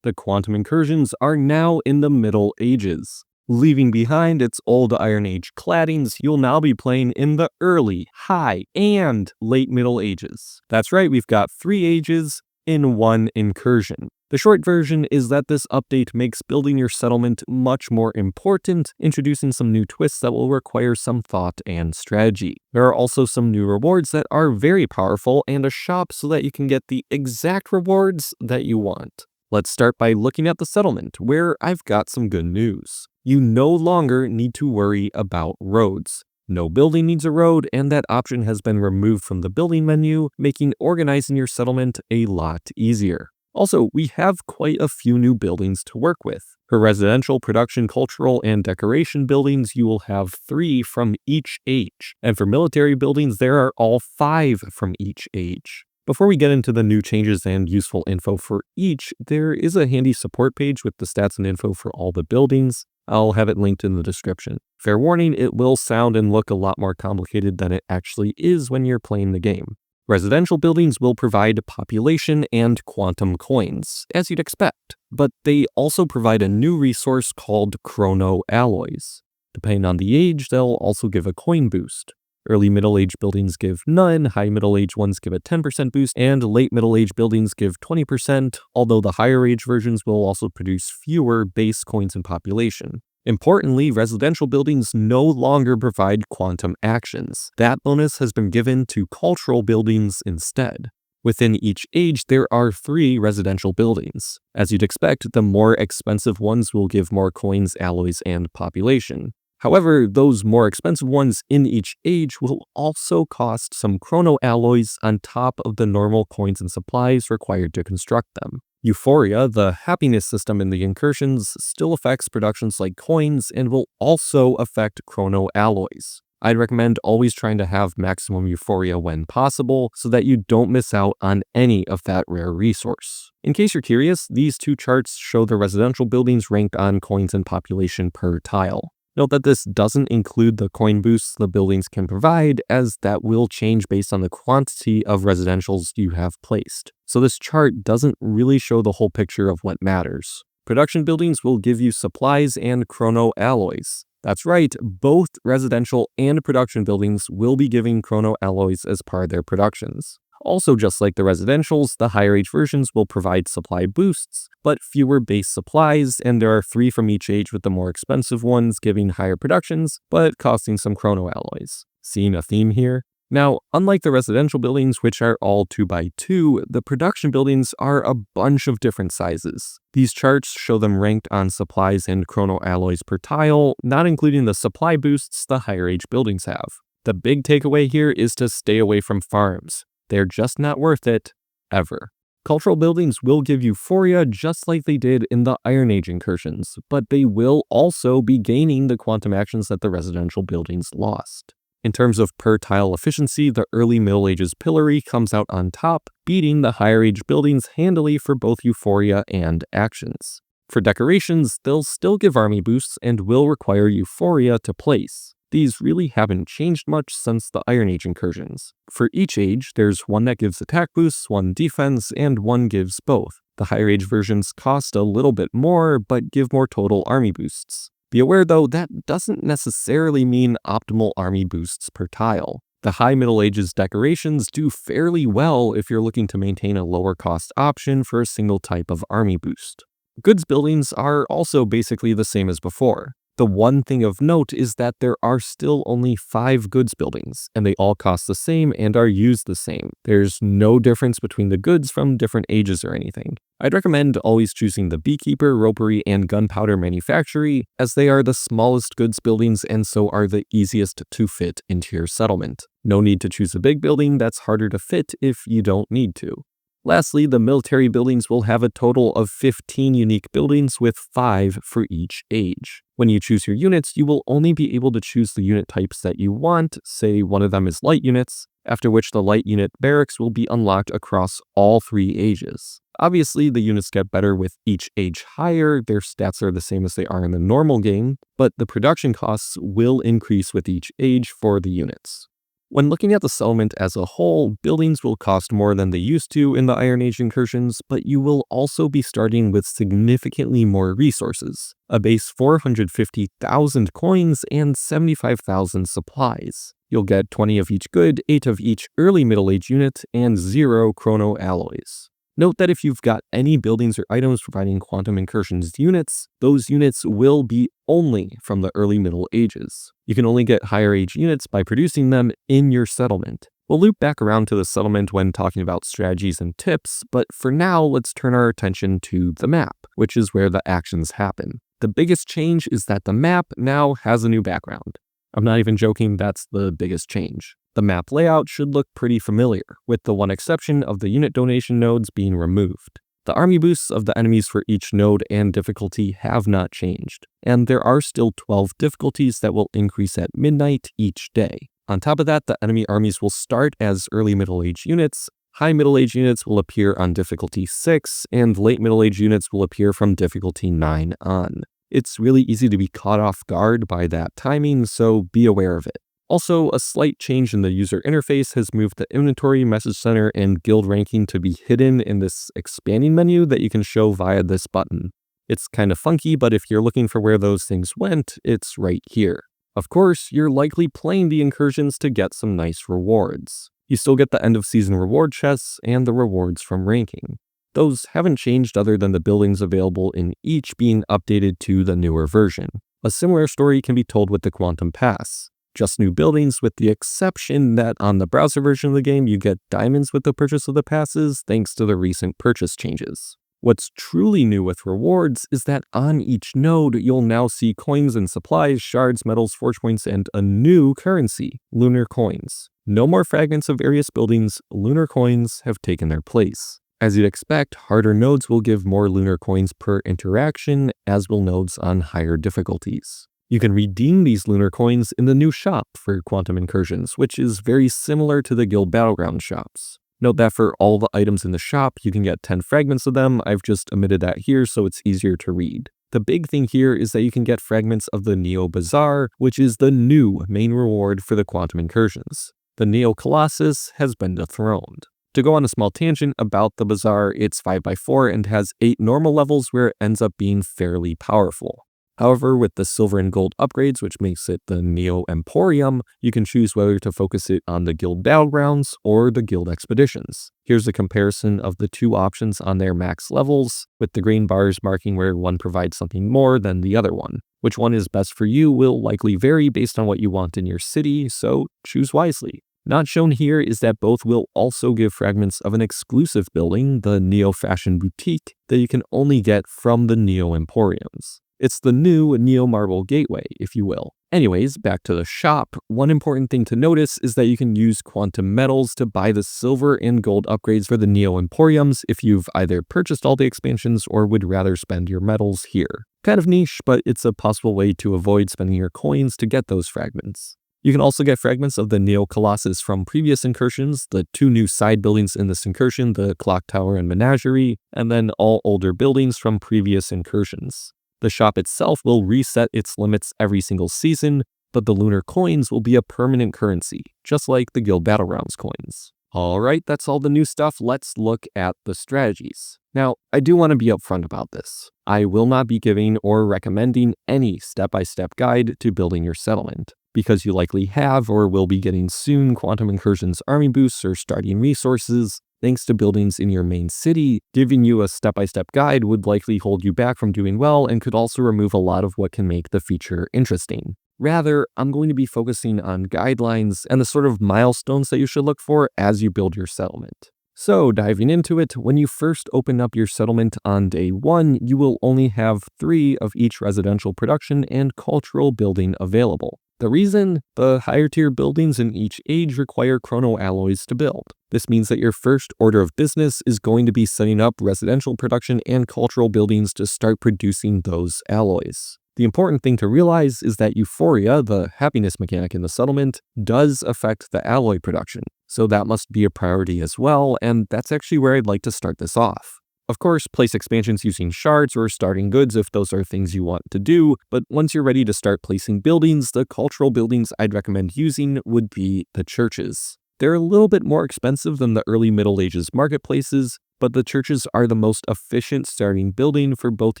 The Quantum Incursions are now in the Middle Ages. Leaving behind its old Iron Age claddings, you'll now be playing in the early, high, and late Middle Ages. That's right, we've got 3 ages in one incursion. The short version is that this update makes building your settlement much more important, introducing some new twists that will require some thought and strategy. There are also some new rewards that are very powerful and a shop so that you can get the exact rewards that you want. Let's start by looking at the settlement, where I've got some good news. You no longer need to worry about roads. No building needs a road, and that option has been removed from the building menu, making organizing your settlement a lot easier. Also, we have quite a few new buildings to work with. For residential, production, cultural, and decoration buildings, you will have 3 from each age. And for military buildings, there are all 5 from each age. Before we get into the new changes and useful info for each, there is a handy support page with the stats and info for all the buildings. I'll have it linked in the description. Fair warning, it will sound and look a lot more complicated than it actually is when you're playing the game. Residential buildings will provide population and quantum coins, as you'd expect, but they also provide a new resource called Chrono Alloys. Depending on the age, they'll also give a coin boost. Early middle-age buildings give none, high middle-age ones give a 10% boost, and late middle-age buildings give 20%, although the higher-age versions will also produce fewer base coins and population. Importantly, residential buildings no longer provide quantum actions. That bonus has been given to cultural buildings instead. Within each age, there are 3 residential buildings. As you'd expect, the more expensive ones will give more coins, alloys, and population. However, those more expensive ones in each age will also cost some chrono alloys on top of the normal coins and supplies required to construct them. Euphoria, the happiness system in the incursions, still affects productions like coins and will also affect chrono alloys. I'd recommend always trying to have maximum euphoria when possible so that you don't miss out on any of that rare resource. In case you're curious, these 2 charts show the residential buildings ranked on coins and population per tile. Note that this doesn't include the coin boosts the buildings can provide, as that will change based on the quantity of residentials you have placed. So this chart doesn't really show the whole picture of what matters. Production buildings will give you supplies and chrono alloys. That's right, both residential and production buildings will be giving chrono alloys as part of their productions. Also, just like the residentials, the higher age versions will provide supply boosts, but fewer base supplies, and there are 3 from each age, with the more expensive ones giving higher productions, but costing some chrono alloys. Seeing a theme here? Now, unlike the residential buildings, which are all 2x2, the production buildings are a bunch of different sizes. These charts show them ranked on supplies and chrono alloys per tile, not including the supply boosts the higher age buildings have. The big takeaway here is to stay away from farms. They're just not worth it, ever. Cultural buildings will give euphoria just like they did in the Iron Age incursions, but they will also be gaining the quantum actions that the residential buildings lost. In terms of per tile efficiency, the early Middle Ages pillory comes out on top, beating the higher age buildings handily for both euphoria and actions. For decorations, they'll still give army boosts and will require euphoria to place. These really haven't changed much since the Iron Age incursions. For each age, there's one that gives attack boosts, one defense, and one gives both. The higher age versions cost a little bit more, but give more total army boosts. Be aware though, that doesn't necessarily mean optimal army boosts per tile. The high Middle Ages decorations do fairly well if you're looking to maintain a lower cost option for a single type of army boost. Goods buildings are also basically the same as before. The one thing of note is that there are still only 5 goods buildings, and they all cost the same and are used the same. There's no difference between the goods from different ages or anything. I'd recommend always choosing the Beekeeper, Ropery, and Gunpowder Manufactory, as they are the smallest goods buildings and so are the easiest to fit into your settlement. No need to choose a big building that's harder to fit if you don't need to. Lastly, the military buildings will have a total of 15 unique buildings with 5 for each age. When you choose your units, you will only be able to choose the unit types that you want, say one of them is light units, after which the light unit barracks will be unlocked across all 3 ages. Obviously, the units get better with each age higher, their stats are the same as they are in the normal game, but the production costs will increase with each age for the units. When looking at the settlement as a whole, buildings will cost more than they used to in the Iron Age incursions, but you will also be starting with significantly more resources, a base 450,000 coins and 75,000 supplies. You'll get 20 of each good, 8 of each early Middle Age unit, and 0 Chrono Alloys. Note that if you've got any buildings or items providing Quantum Incursions units, those units will be only from the early Middle Ages. You can only get higher age units by producing them in your settlement. We'll loop back around to the settlement when talking about strategies and tips, but for now, let's turn our attention to the map, which is where the actions happen. The biggest change is that the map now has a new background. I'm not even joking, that's the biggest change. The map layout should look pretty familiar, with the one exception of the unit donation nodes being removed. The army boosts of the enemies for each node and difficulty have not changed, and there are still 12 difficulties that will increase at midnight each day. On top of that, the enemy armies will start as early Middle Age units, high Middle Age units will appear on difficulty 6, and late Middle Age units will appear from difficulty 9 on. It's really easy to be caught off guard by that timing, so be aware of it. Also, a slight change in the user interface has moved the inventory, message center, and guild ranking to be hidden in this expanding menu that you can show via this button. It's kind of funky, but if you're looking for where those things went, it's right here. Of course, you're likely playing the incursions to get some nice rewards. You still get the end of season reward chests and the rewards from ranking. Those haven't changed other than the buildings available in each being updated to the newer version. A similar story can be told with the Quantum Pass. Just new buildings with the exception that on the browser version of the game you get diamonds with the purchase of the passes thanks to the recent purchase changes. What's truly new with rewards is that on each node you'll now see coins and supplies, shards, metals, forge points, and a new currency, Lunar Coins. No more fragments of various buildings, Lunar Coins have taken their place. As you'd expect, harder nodes will give more Lunar Coins per interaction, as will nodes on higher difficulties. You can redeem these Lunar Coins in the new shop for Quantum Incursions, which is very similar to the Guild Battleground shops. Note that for all the items in the shop, you can get 10 fragments of them. I've just omitted that here so it's easier to read. The big thing here is that you can get fragments of the Neo Bazaar, which is the new main reward for the Quantum Incursions. The Neo Colossus has been dethroned. To go on a small tangent about the Bazaar, it's 5x4 and has 8 normal levels where it ends up being fairly powerful. However, with the silver and gold upgrades, which makes it the Neo Emporium, you can choose whether to focus it on the Guild Battlegrounds or the Guild Expeditions. Here's a comparison of the two options on their max levels, with the green bars marking where one provides something more than the other one. Which one is best for you will likely vary based on what you want in your city, so choose wisely. Not shown here is that both will also give fragments of an exclusive building, the Neo Fashion Boutique, that you can only get from the Neo Emporiums. It's the new Neo Marble Gateway, if you will. Anyways, back to the shop. One important thing to notice is that you can use quantum metals to buy the silver and gold upgrades for the Neo Emporiums if you've either purchased all the expansions or would rather spend your metals here. Kind of niche, but it's a possible way to avoid spending your coins to get those fragments. You can also get fragments of the Neo Colossus from previous incursions, the 2 new side buildings in this incursion, the Clock Tower and Menagerie, and then all older buildings from previous incursions. The shop itself will reset its limits every single season, but the Lunar Coins will be a permanent currency, just like the Guild Battlegrounds coins. Alright, that's all the new stuff. Let's look at the strategies. Now, I do want to be upfront about this. I will not be giving or recommending any step-by-step guide to building your settlement, because you likely have or will be getting soon Quantum Incursions army boosts or starting resources. Thanks to buildings in your main city, giving you a step-by-step guide would likely hold you back from doing well and could also remove a lot of what can make the feature interesting. Rather, I'm going to be focusing on guidelines and the sort of milestones that you should look for as you build your settlement. So, diving into it, when you first open up your settlement on day 1, you will only have 3 of each residential production and cultural building available. The reason? The higher tier buildings in each age require Chrono Alloys to build. This means that your first order of business is going to be setting up residential production and cultural buildings to start producing those alloys. The important thing to realize is that Euphoria, the happiness mechanic in the settlement, does affect the alloy production, so that must be a priority as well, and that's actually where I'd like to start this off. Of course, place expansions using shards or starting goods if those are things you want to do, but once you're ready to start placing buildings, the cultural buildings I'd recommend using would be the churches. They're a little bit more expensive than the early Middle Ages marketplaces, but the churches are the most efficient starting building for both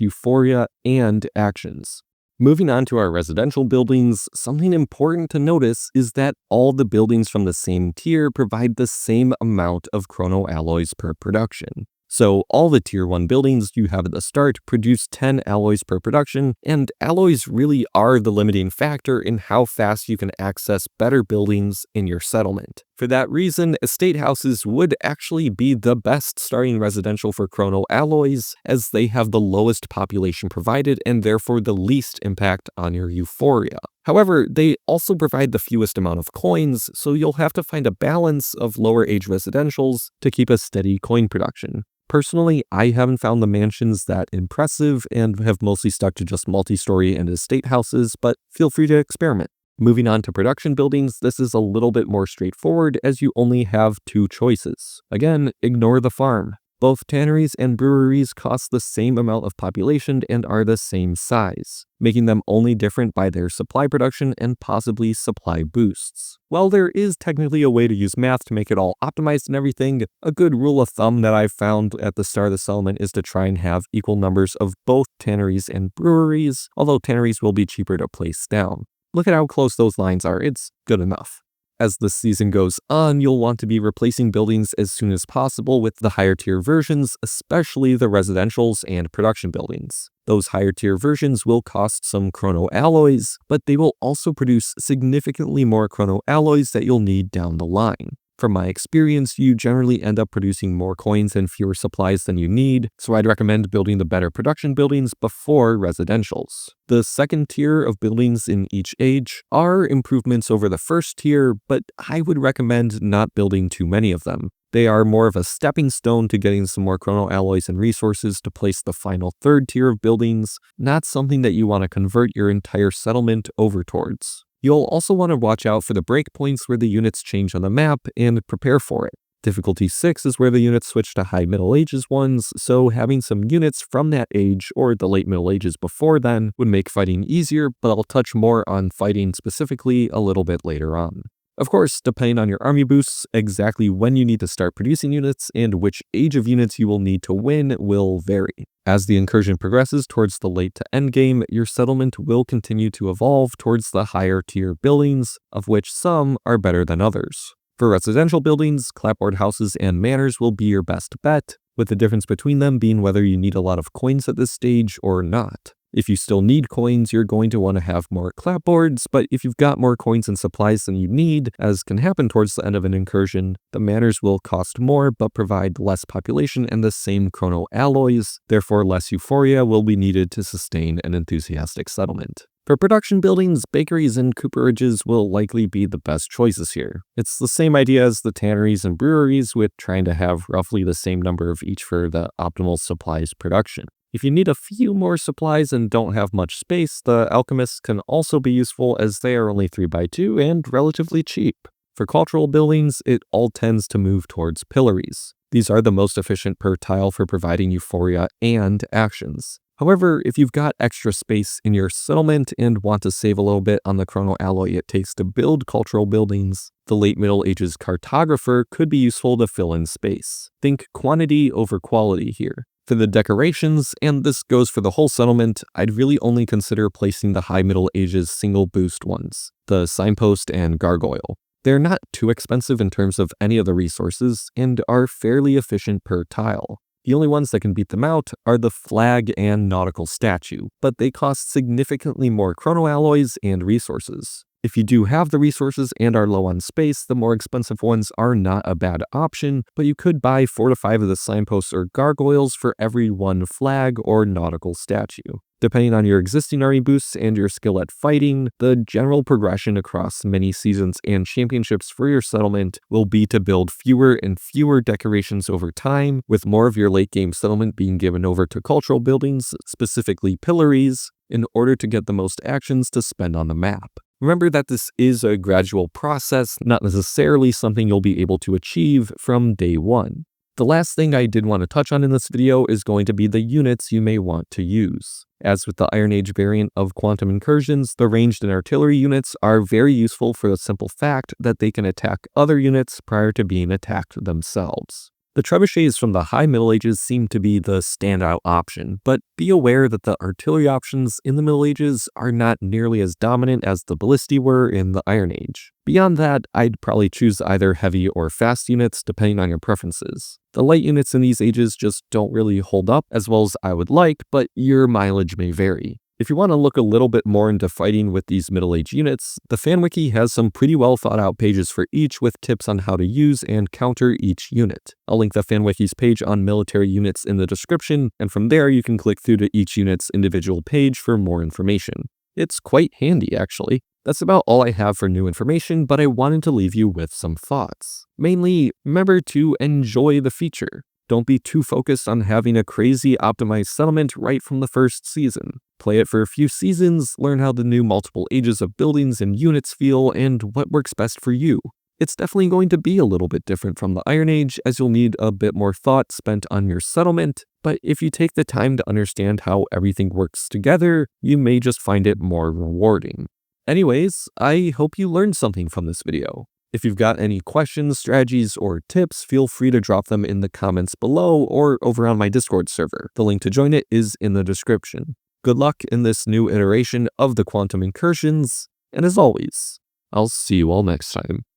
Euphoria and actions. Moving on to our residential buildings, something important to notice is that all the buildings from the same tier provide the same amount of Chrono Alloys per production. So all the tier 1 buildings you have at the start produce 10 alloys per production, and alloys really are the limiting factor in how fast you can access better buildings in your settlement. For that reason, estate houses would actually be the best starting residential for Chrono Alloys, as they have the lowest population provided and therefore the least impact on your Euphoria. However, they also provide the fewest amount of coins, so you'll have to find a balance of lower age residentials to keep a steady coin production. Personally, I haven't found the mansions that impressive and have mostly stuck to just multi-story and estate houses, but feel free to experiment. Moving on to production buildings, this is a little bit more straightforward as you only have 2 choices. Again, ignore the farm. Both tanneries and breweries cost the same amount of population and are the same size, making them only different by their supply production and possibly supply boosts. While there is technically a way to use math to make it all optimized and everything, a good rule of thumb that I've found at the start of the settlement is to try and have equal numbers of both tanneries and breweries, although tanneries will be cheaper to place down. Look at how close those lines are, it's good enough. As the season goes on, you'll want to be replacing buildings as soon as possible with the higher tier versions, especially the residentials and production buildings. Those higher tier versions will cost some Chrono Alloys, but they will also produce significantly more Chrono Alloys that you'll need down the line. From my experience, you generally end up producing more coins and fewer supplies than you need, so I'd recommend building the better production buildings before residentials. The second tier of buildings in each age are improvements over the first tier, but I would recommend not building too many of them. They are more of a stepping stone to getting some more Chrono Alloys and resources to place the final third tier of buildings, not something that you want to convert your entire settlement over towards. You'll also want to watch out for the breakpoints where the units change on the map and prepare for it. Difficulty 6 is where the units switch to High Middle Ages ones, so having some units from that age or the Late Middle Ages before then would make fighting easier, but I'll touch more on fighting specifically a little bit later on. Of course, depending on your army boosts, exactly when you need to start producing units and which age of units you will need to win will vary. As the incursion progresses towards the late to end game, your settlement will continue to evolve towards the higher tier buildings, of which some are better than others. For residential buildings, clapboard houses and manors will be your best bet, with the difference between them being whether you need a lot of coins at this stage or not. If you still need coins, you're going to want to have more clapboards, but if you've got more coins and supplies than you need, as can happen towards the end of an incursion, the manors will cost more but provide less population and the same Chrono Alloys, therefore less Euphoria will be needed to sustain an enthusiastic settlement. For production buildings, bakeries and cooperages will likely be the best choices here. It's the same idea as the tanneries and breweries, with trying to have roughly the same number of each for the optimal supplies production. If you need a few more supplies and don't have much space, the alchemists can also be useful as they are only 3x2 and relatively cheap. For cultural buildings, it all tends to move towards pillories. These are the most efficient per tile for providing Euphoria and actions. However, if you've got extra space in your settlement and want to save a little bit on the Chrono Alloy it takes to build cultural buildings, the Late Middle Ages cartographer could be useful to fill in space. Think quantity over quality here. For the decorations, and this goes for the whole settlement, I'd really only consider placing the High Middle Ages single boost ones, the signpost and gargoyle. They're not too expensive in terms of any of the resources, and are fairly efficient per tile. The only ones that can beat them out are the flag and nautical statue, but they cost significantly more Chrono Alloys and resources. If you do have the resources and are low on space, the more expensive ones are not a bad option, but you could buy 4 to 5 of the signposts or gargoyles for every one flag or nautical statue. Depending on your existing army boosts and your skill at fighting, the general progression across many seasons and championships for your settlement will be to build fewer and fewer decorations over time, with more of your late game settlement being given over to cultural buildings, specifically pillories, in order to get the most actions to spend on the map. Remember that this is a gradual process, not necessarily something you'll be able to achieve from day one. The last thing I did want to touch on in this video is going to be the units you may want to use. As with the Iron Age variant of Quantum Incursions, the ranged and artillery units are very useful for the simple fact that they can attack other units prior to being attacked themselves. The trebuchets from the High Middle Ages seem to be the standout option, but be aware that the artillery options in the Middle Ages are not nearly as dominant as the ballistae were in the Iron Age. Beyond that, I'd probably choose either heavy or fast units depending on your preferences. The light units in these ages just don't really hold up as well as I would like, but your mileage may vary. If you want to look a little bit more into fighting with these Middle Age units, the FanWiki has some pretty well thought out pages for each with tips on how to use and counter each unit. I'll link the FanWiki's page on military units in the description, and from there you can click through to each unit's individual page for more information. It's quite handy, actually. That's about all I have for new information, but I wanted to leave you with some thoughts. Mainly, remember to enjoy the feature. Don't be too focused on having a crazy optimized settlement right from the first season. Play it for a few seasons, learn how the new multiple ages of buildings and units feel, and what works best for you. It's definitely going to be a little bit different from the Iron Age, as you'll need a bit more thought spent on your settlement, but if you take the time to understand how everything works together, you may just find it more rewarding. Anyways, I hope you learned something from this video. If you've got any questions, strategies, or tips, feel free to drop them in the comments below or over on my Discord server. The link to join it is in the description. Good luck in this new iteration of the Quantum Incursions, and as always, I'll see you all next time.